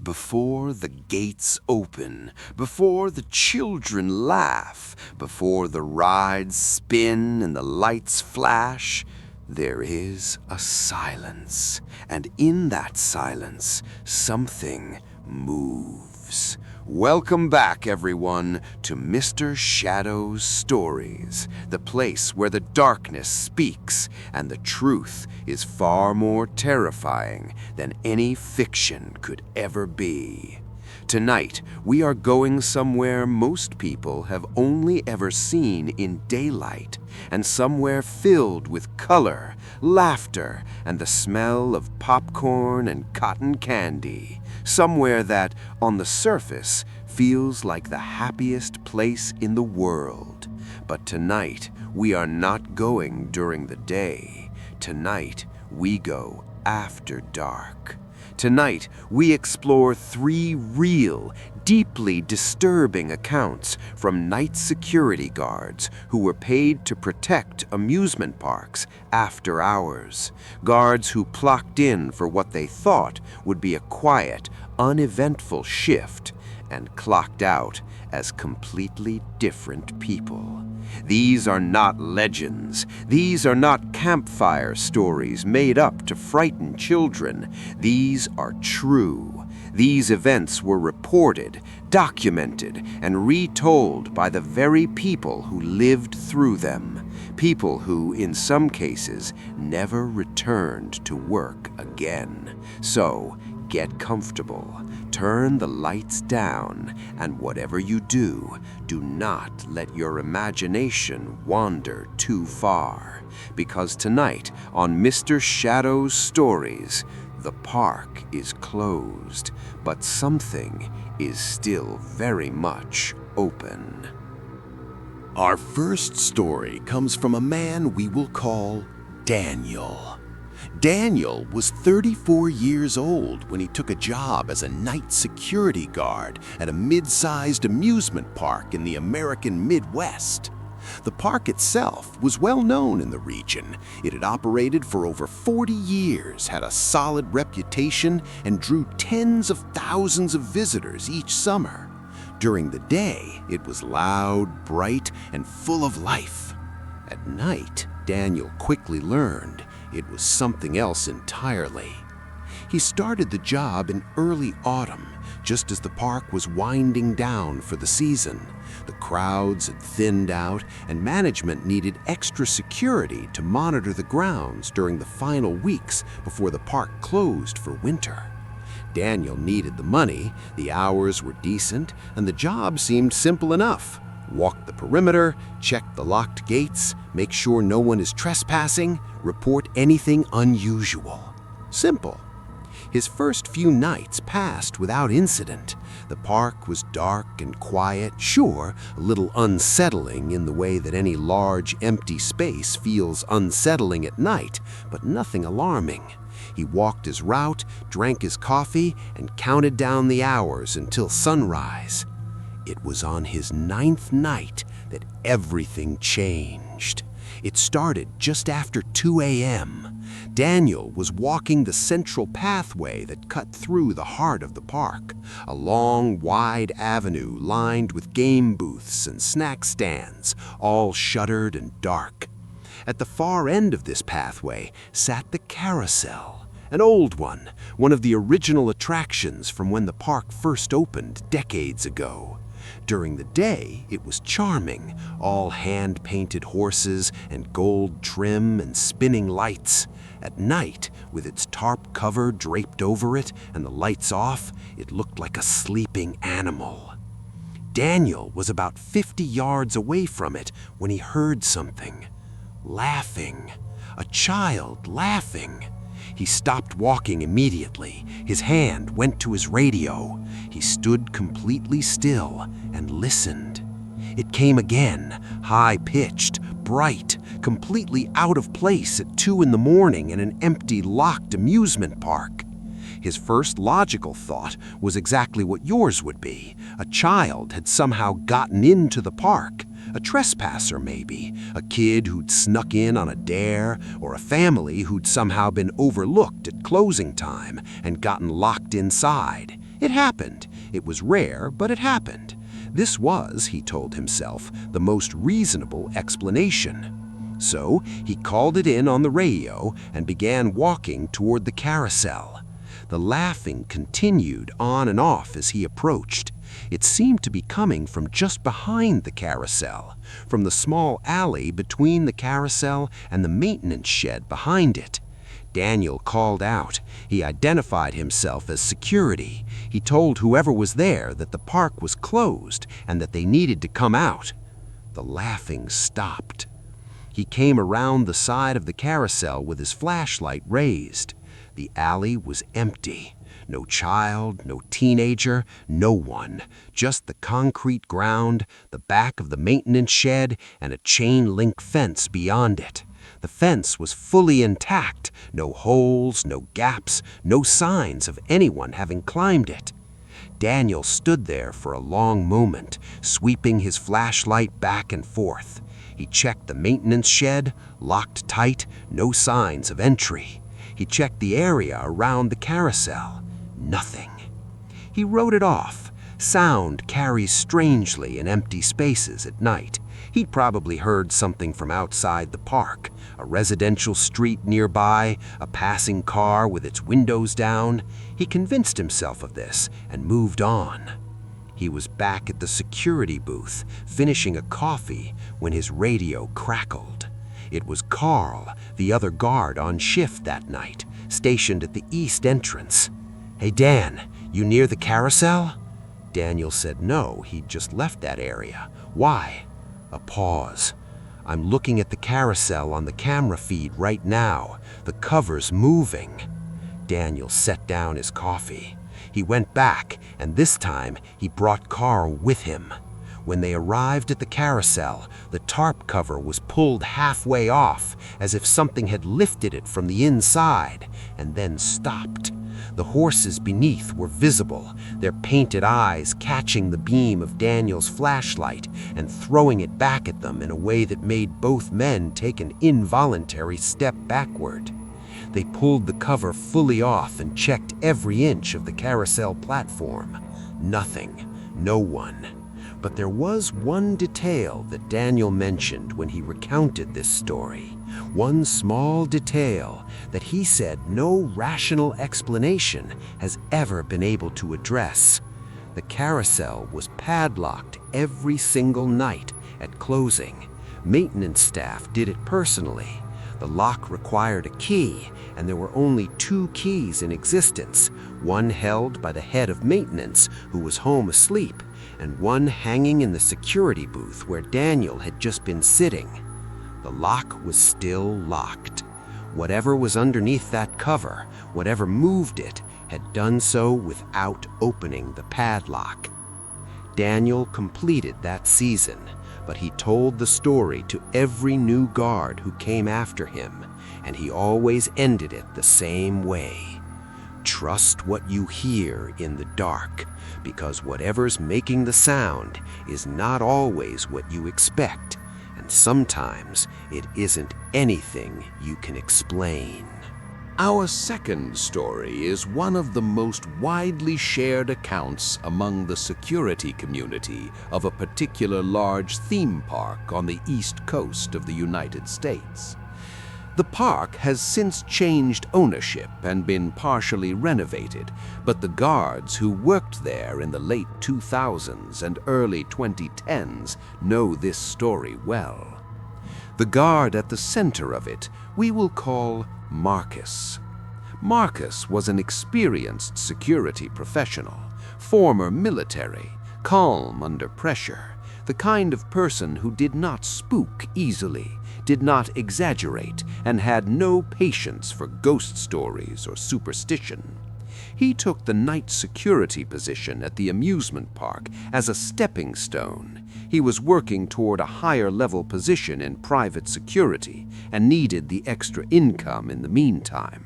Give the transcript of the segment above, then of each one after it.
Before the gates open, before the children laugh, before the rides spin and the lights flash, there is a silence, and in that silence, something moves. Welcome back, everyone, to Mr. Shadow's Stories, the place where the darkness speaks and the truth is far more terrifying than any fiction could ever be. Tonight, we are going somewhere most people have only ever seen in daylight, and somewhere filled with color, laughter, and the smell of popcorn and cotton candy. Somewhere that, on the surface, feels like the happiest place in the world. But tonight, we are not going during the day. Tonight, we go after dark. Tonight, we explore 3 real, deeply disturbing accounts from night security guards who were paid to protect amusement parks after hours. Guards who clocked in for what they thought would be a quiet, uneventful shift and clocked out as completely different people. These are not legends. These are not campfire stories made up to frighten children. These are true. These events were reported, documented, and retold by the very people who lived through them. People who, in some cases, never returned to work again. So, get comfortable. Turn the lights down, and whatever you do, do not let your imagination wander too far. Because tonight, on Mr. Shadow's Stories, the park is closed, but something is still very much open. Our first story comes from a man we will call Daniel. Daniel was 34 years old when he took a job as a night security guard at a mid-sized amusement park in the American Midwest. The park itself was well known in the region. It had operated for over 40 years, had a solid reputation, and drew tens of thousands of visitors each summer. During the day, it was loud, bright, and full of life. At night, Daniel quickly learned it was something else entirely. He started the job in early autumn, just as the park was winding down for the season. The crowds had thinned out, and management needed extra security to monitor the grounds during the final weeks before the park closed for winter. Daniel needed the money, the hours were decent, and the job seemed simple enough. Walk the perimeter, check the locked gates, make sure no one is trespassing, report anything unusual. Simple. His first few nights passed without incident. The park was dark and quiet, sure, a little unsettling in the way that any large, empty space feels unsettling at night, but nothing alarming. He walked his route, drank his coffee, and counted down the hours until sunrise. It was on his 9th night that everything changed. It started just after 2 a.m. Daniel was walking the central pathway that cut through the heart of the park, a long, wide avenue lined with game booths and snack stands, all shuttered and dark. At the far end of this pathway sat the carousel, an old one of the original attractions from when the park first opened decades ago. During the day, it was charming, all hand-painted horses and gold trim and spinning lights. At night, with its tarp cover draped over it and the lights off, it looked like a sleeping animal. Daniel was about 50 yards away from it when he heard something. Laughing. A child laughing. He stopped walking immediately. His hand went to his radio. He stood completely still and listened. It came again, high-pitched, bright, completely out of place at 2 in the morning in an empty, locked amusement park. His first logical thought was exactly what yours would be. A child had somehow gotten into the park. A trespasser, maybe. A kid who'd snuck in on a dare, or a family who'd somehow been overlooked at closing time and gotten locked inside. It happened. It was rare, but it happened. This was, he told himself, the most reasonable explanation. So he called it in on the radio and began walking toward the carousel. The laughing continued on and off as he approached. It seemed to be coming from just behind the carousel, from the small alley between the carousel and the maintenance shed behind it. Daniel called out. He identified himself as security. He told whoever was there that the park was closed and that they needed to come out. The laughing stopped. He came around the side of the carousel with his flashlight raised. The alley was empty. No child, no teenager, no one. Just the concrete ground, the back of the maintenance shed, and a chain-link fence beyond it. The fence was fully intact. No holes, no gaps, no signs of anyone having climbed it. Daniel stood there for a long moment, sweeping his flashlight back and forth. He checked the maintenance shed, locked tight, no signs of entry. He checked the area around the carousel. Nothing. He wrote it off. Sound carries strangely in empty spaces at night. He'd probably heard something from outside the park, a residential street nearby, a passing car with its windows down. He convinced himself of this and moved on. He was back at the security booth, finishing a coffee, when his radio crackled. It was Carl, the other guard on shift that night, stationed at the east entrance. "Hey Dan, you near the carousel?" Daniel said no, he'd just left that area. "Why?" A pause. "I'm looking at the carousel on the camera feed right now. The cover's moving." Daniel set down his coffee. He went back, and this time he brought Carl with him. When they arrived at the carousel, the tarp cover was pulled halfway off, as if something had lifted it from the inside, and then stopped. The horses beneath were visible, their painted eyes catching the beam of Daniel's flashlight and throwing it back at them in a way that made both men take an involuntary step backward. They pulled the cover fully off and checked every inch of the carousel platform. Nothing, no one. But there was one detail that Daniel mentioned when he recounted this story. One small detail that he said no rational explanation has ever been able to address. The carousel was padlocked every single night at closing. Maintenance staff did it personally. The lock required a key, and there were only 2 keys in existence, one held by the head of maintenance, who was home asleep, and one hanging in the security booth where Daniel had just been sitting. The lock was still locked. Whatever was underneath that cover, whatever moved it, had done so without opening the padlock. Daniel completed that season, but he told the story to every new guard who came after him, and he always ended it the same way. Trust what you hear in the dark, because whatever's making the sound is not always what you expect, and sometimes it isn't anything you can explain. Our second story is one of the most widely shared accounts among the security community of a particular large theme park on the east coast of the United States. The park has since changed ownership and been partially renovated, but the guards who worked there in the late 2000s and early 2010s know this story well. The guard at the center of it we will call Marcus. Marcus was an experienced security professional, former military, calm under pressure, the kind of person who did not spook easily, did not exaggerate, and had no patience for ghost stories or superstition. He took the night security position at the amusement park as a stepping stone. He was working toward a higher level position in private security and needed the extra income in the meantime.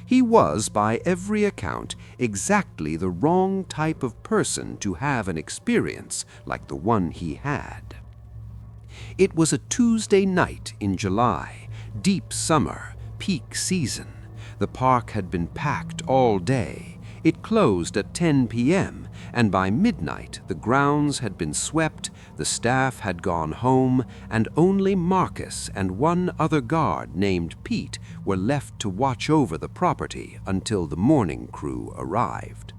He was, by every account, exactly the wrong type of person to have an experience like the one he had. It was a Tuesday night in July, deep summer, peak season. The park had been packed all day. It closed at 10 p.m., and by midnight the grounds had been swept, the staff had gone home, and only Marcus and one other guard named Pete were left to watch over the property until the morning crew arrived.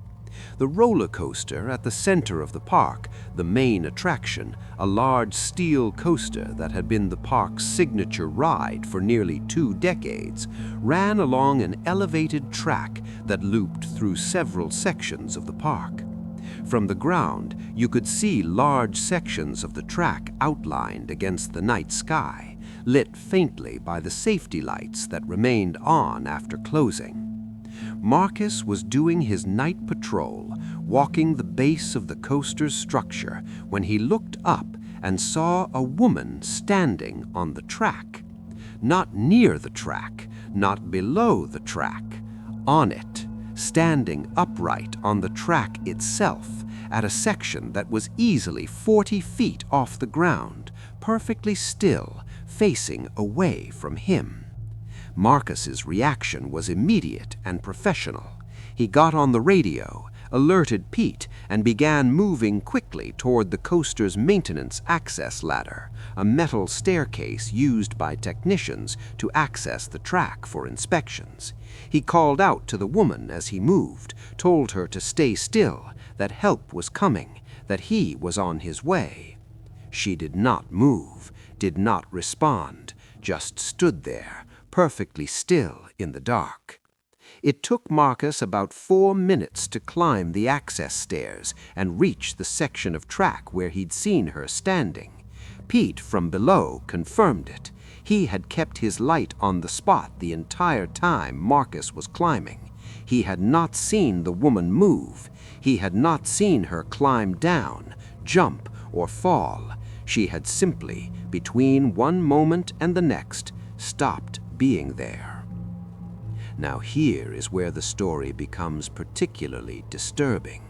The roller coaster at the center of the park, the main attraction, a large steel coaster that had been the park's signature ride for nearly 2 decades, ran along an elevated track that looped through several sections of the park. From the ground, you could see large sections of the track outlined against the night sky, lit faintly by the safety lights that remained on after closing. Marcus was doing his night patrol, walking the base of the coaster's structure, when he looked up and saw a woman standing on the track. Not near the track, not below the track, on it, standing upright on the track itself, at a section that was easily 40 feet off the ground, perfectly still, facing away from him. Marcus's reaction was immediate and professional. He got on the radio, alerted Pete, and began moving quickly toward the coaster's maintenance access ladder, a metal staircase used by technicians to access the track for inspections. He called out to the woman as he moved, told her to stay still, that help was coming, that he was on his way. She did not move, did not respond, just stood there, perfectly still in the dark. It took Marcus about 4 minutes to climb the access stairs and reach the section of track where he'd seen her standing. Pete from below confirmed it. He had kept his light on the spot the entire time Marcus was climbing. He had not seen the woman move. He had not seen her climb down, jump, or fall. She had simply, between one moment and the next, stopped being there. Now here is where the story becomes particularly disturbing.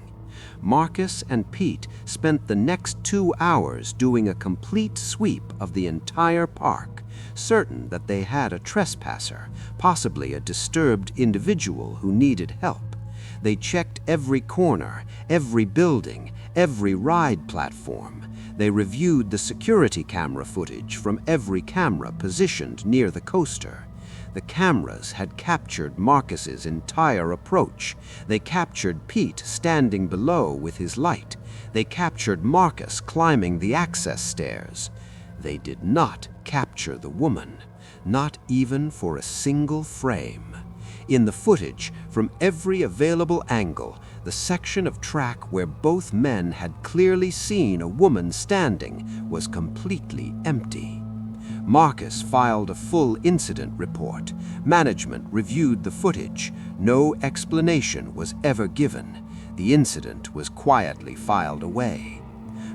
Marcus and Pete spent the next 2 hours doing a complete sweep of the entire park, certain that they had a trespasser, possibly a disturbed individual who needed help. They checked every corner, every building, every ride platform. They reviewed the security camera footage from every camera positioned near the coaster. The cameras had captured Marcus's entire approach. They captured Pete standing below with his light. They captured Marcus climbing the access stairs. They did not capture the woman, not even for a single frame. In the footage, from every available angle, the section of track where both men had clearly seen a woman standing was completely empty. Marcus filed a full incident report. Management reviewed the footage. No explanation was ever given. The incident was quietly filed away.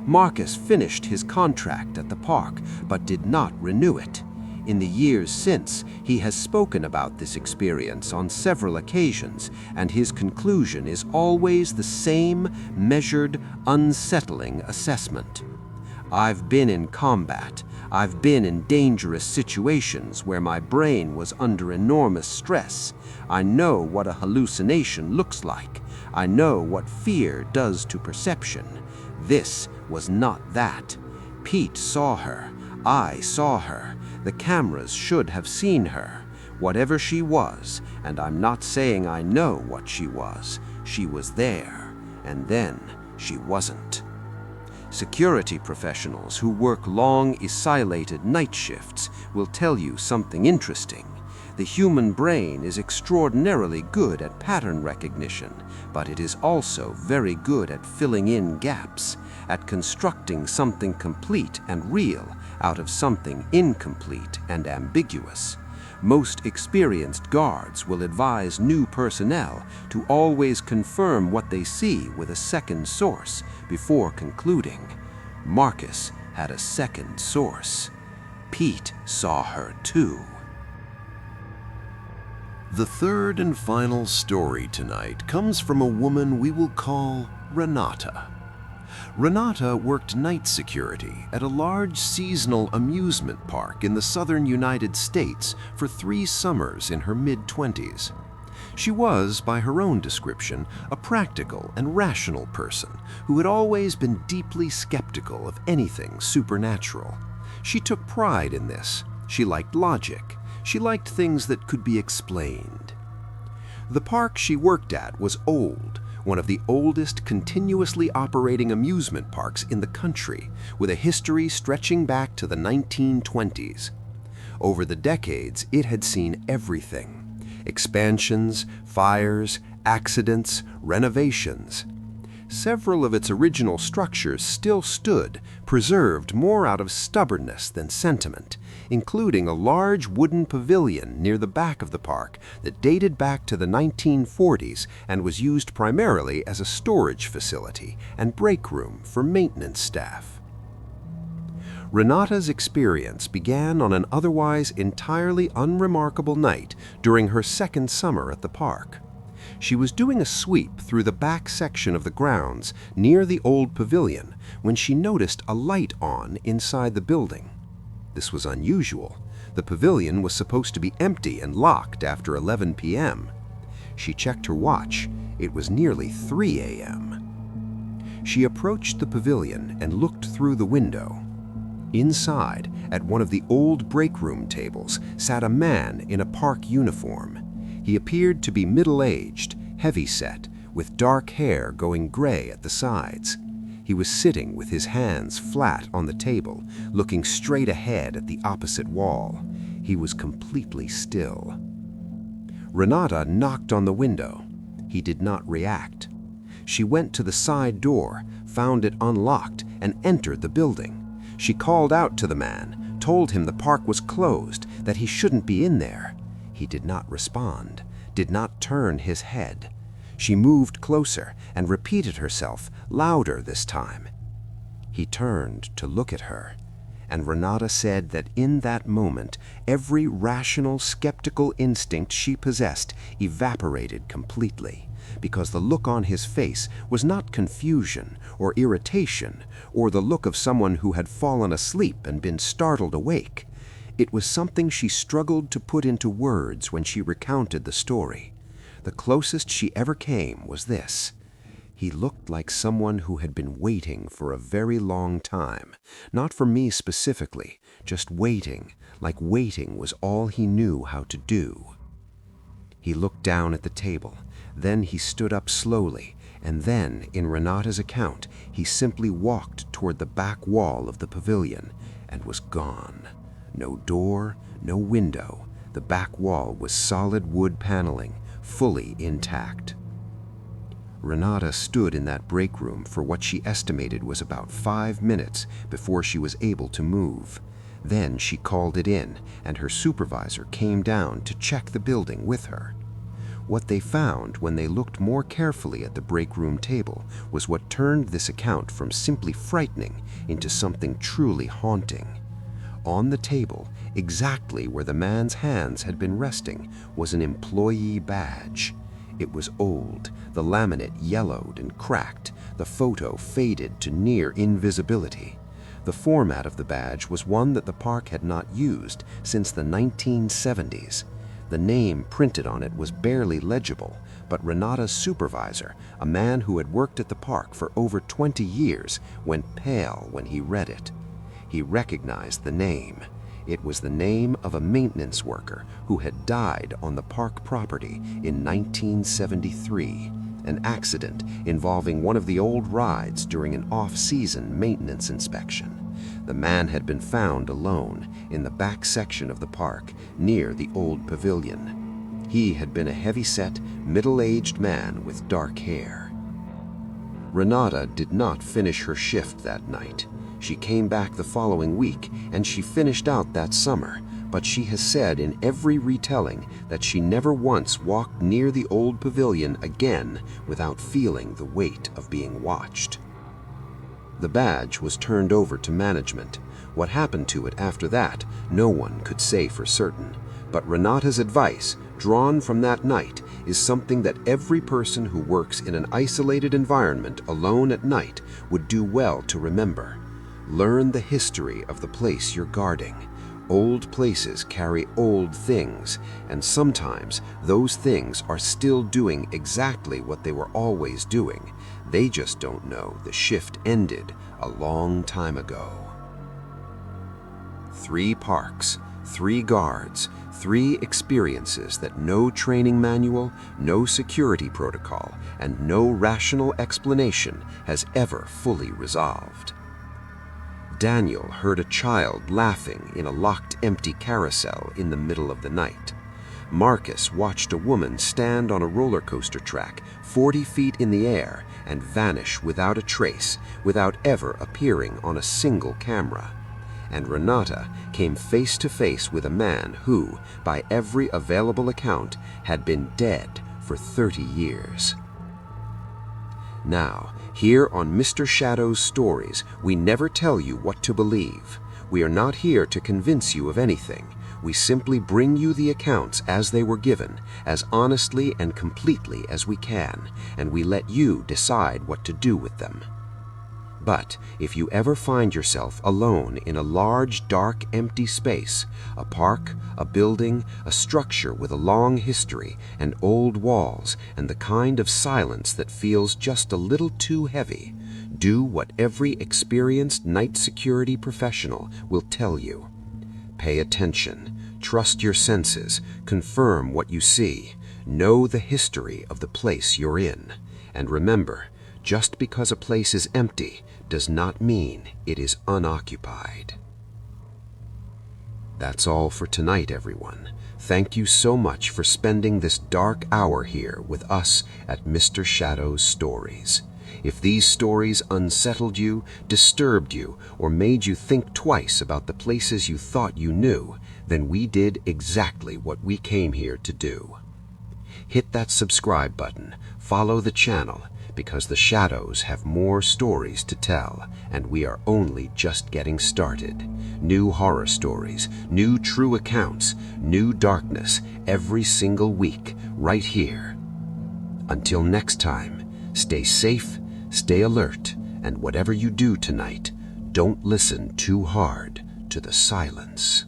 Marcus finished his contract at the park, but did not renew it. In the years since, he has spoken about this experience on several occasions, and his conclusion is always the same measured, unsettling assessment. I've been in combat. I've been in dangerous situations where my brain was under enormous stress. I know what a hallucination looks like. I know what fear does to perception. This was not that. Pete saw her. I saw her. The cameras should have seen her. Whatever she was, and I'm not saying I know what she was there, and then she wasn't. Security professionals who work long, isolated night shifts will tell you something interesting. The human brain is extraordinarily good at pattern recognition, but it is also very good at filling in gaps, at constructing something complete and real out of something incomplete and ambiguous. Most experienced guards will advise new personnel to always confirm what they see with a second source before concluding. Marcus had a second source. Pete saw her too. The third and final story tonight comes from a woman we will call Renata. Renata worked night security at a large seasonal amusement park in the southern United States for 3 summers in her mid-20s. She was, by her own description, a practical and rational person who had always been deeply skeptical of anything supernatural. She took pride in this. She liked logic. She liked things that could be explained. The park she worked at was old, one of the oldest continuously operating amusement parks in the country, with a history stretching back to the 1920s. Over the decades, it had seen everything: expansions, fires, accidents, renovations. Several of its original structures still stood, preserved more out of stubbornness than sentiment, including a large wooden pavilion near the back of the park that dated back to the 1940s and was used primarily as a storage facility and break room for maintenance staff. Renata's experience began on an otherwise entirely unremarkable night during her second summer at the park. She was doing a sweep through the back section of the grounds near the old pavilion when she noticed a light on inside the building. This was unusual. The pavilion was supposed to be empty and locked after 11 p.m. She checked her watch. It was nearly 3 a.m. She approached the pavilion and looked through the window. Inside, at one of the old break room tables, sat a man in a park uniform. He appeared to be middle-aged, heavy-set, with dark hair going gray at the sides. He was sitting with his hands flat on the table, looking straight ahead at the opposite wall. He was completely still. Renata knocked on the window. He did not react. She went to the side door, found it unlocked, and entered the building. She called out to the man, told him the park was closed, that he shouldn't be in there. He did not respond, did not turn his head. She moved closer and repeated herself, louder this time. He turned to look at her, and Renata said that in that moment, every rational, skeptical instinct she possessed evaporated completely, because the look on his face was not confusion or irritation or the look of someone who had fallen asleep and been startled awake. It was something she struggled to put into words when she recounted the story. The closest she ever came was this: he looked like someone who had been waiting for a very long time. Not for me specifically, just waiting, like waiting was all he knew how to do. He looked down at the table, then he stood up slowly, and then, in Renata's account, he simply walked toward the back wall of the pavilion and was gone. No door, no window. The back wall was solid wood paneling, fully intact. Renata stood in that break room for what she estimated was about 5 minutes before she was able to move. Then she called it in, and her supervisor came down to check the building with her. What they found when they looked more carefully at the break room table was what turned this account from simply frightening into something truly haunting. On the table, exactly where the man's hands had been resting, was an employee badge. It was old, the laminate yellowed and cracked, the photo faded to near invisibility. The format of the badge was one that the park had not used since the 1970s. The name printed on it was barely legible, but Renata's supervisor, a man who had worked at the park for over 20 years, went pale when he read it. He recognized the name. It was the name of a maintenance worker who had died on the park property in 1973, an accident involving one of the old rides during an off-season maintenance inspection. The man had been found alone in the back section of the park near the old pavilion. He had been a heavy-set, middle-aged man with dark hair. Renata did not finish her shift that night. She came back the following week, and she finished out that summer, but she has said in every retelling that she never once walked near the old pavilion again without feeling the weight of being watched. The badge was turned over to management. What happened to it after that, no one could say for certain, but Renata's advice, drawn from that night, is something that every person who works in an isolated environment alone at night would do well to remember. Learn the history of the place you're guarding. Old places carry old things, and sometimes those things are still doing exactly what they were always doing. They just don't know the shift ended a long time ago. 3 parks, 3 guards, 3 experiences that no training manual, no security protocol, and no rational explanation has ever fully resolved. Daniel heard a child laughing in a locked empty carousel in the middle of the night. Marcus watched a woman stand on a roller coaster track 40 feet in the air and vanish without a trace, without ever appearing on a single camera. And Renata came face to face with a man who, by every available account, had been dead for 30 years. Now, here on Mr. Shadow's Stories, we never tell you what to believe. We are not here to convince you of anything. We simply bring you the accounts as they were given, as honestly and completely as we can, and we let you decide what to do with them. But if you ever find yourself alone in a large, dark, empty space, a park, a building, a structure with a long history and old walls and the kind of silence that feels just a little too heavy, do what every experienced night security professional will tell you. Pay attention, trust your senses, confirm what you see, know the history of the place you're in, and remember, just because a place is empty does not mean it is unoccupied. That's all for tonight, everyone. Thank you so much for spending this dark hour here with us at Mr. Shadow's Stories. If these stories unsettled you, disturbed you, or made you think twice about the places you thought you knew, then we did exactly what we came here to do. Hit that subscribe button, follow the channel, because the Shadows have more stories to tell, and we are only just getting started. New horror stories, new true accounts, new darkness every single week, right here. Until next time, stay safe, stay alert, and whatever you do tonight, don't listen too hard to the silence.